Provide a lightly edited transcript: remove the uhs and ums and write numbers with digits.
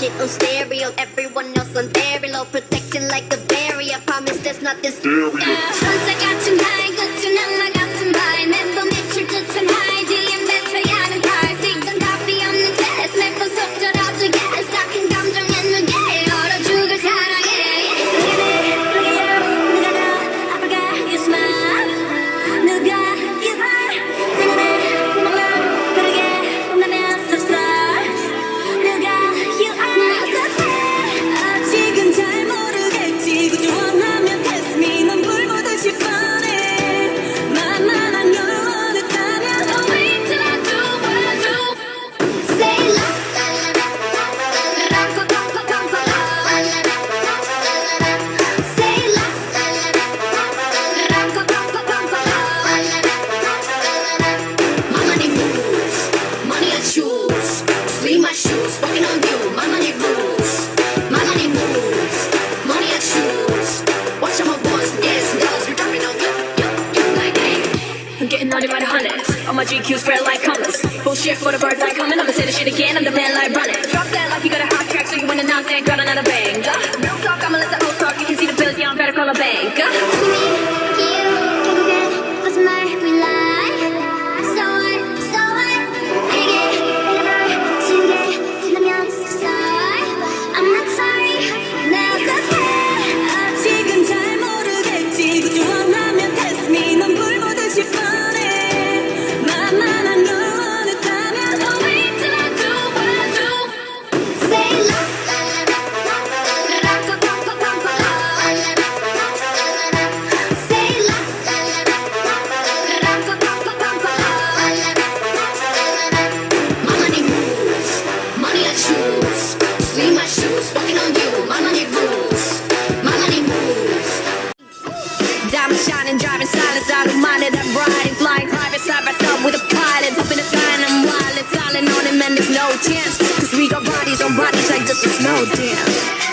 shit on stereo. Everyone else on very low, protection like a barrier. Promise there's nothing stereo. 천사 같은 하이, 끝은 악마 같은 바이. 매번 매출 끝은 하이, DM 뱉어야 하는 팔. 이건 답이 없는 테스트. 매번 속절하지 guess. 삭힌 감정에 누게 얼어 죽을 사랑해. 누가 너 아빠가 you smile. 누가 you are. 내가 내 맘을 그러게 본다면 so sorry. 누가 you are. 아직은 잘 모르겠지. 그저 원하면 test me. 넌 불보듯이 뻔해. 만만한 널 원했다면 Oh wait till I do what I do. Say la la la la la la la la la la la. Say la la la la la la la la la. My money moves, money I choose. Sleeve my shoes, walking on you. My money rules, my money moves, money I choose. Watch out my boys, yes, girls, we're dropping on you like hey. I'm getting naughty by the hundreds. All my GQs spread like colors. Bullshit for the birds like coming. I'ma say the shit again. I'm the man like running. Drop that like you got a hot track, so you wanna knock that, got another bang. Real talk, I'ma let the old talk. You can see the bills, yeah, I'm better call a bank. 결국엔 거짓말 we lie. So what, so what. 알게 내가 널 지우게 된다면 so sorry. I'm not sorry. 내 어떡해. 아직은 잘 모르겠지. 그저 원하면 test me. 넌 불보듯이 뻔해. 만만한 널 원했다면 Oh wait till I do what I do. Say la la la la la la la la la la la. Say la la la la la la la la la. My money moves, money I choose. Sleeve my shoes, walking on you. My money rules, my money moves. Diamond shining, driving silence out of mind. I'm riding, flying private side by side with a pilot. Up in the sky and I'm wild, silent on him and there's no chance. Cause we got bodies on bodies like just a snow dance.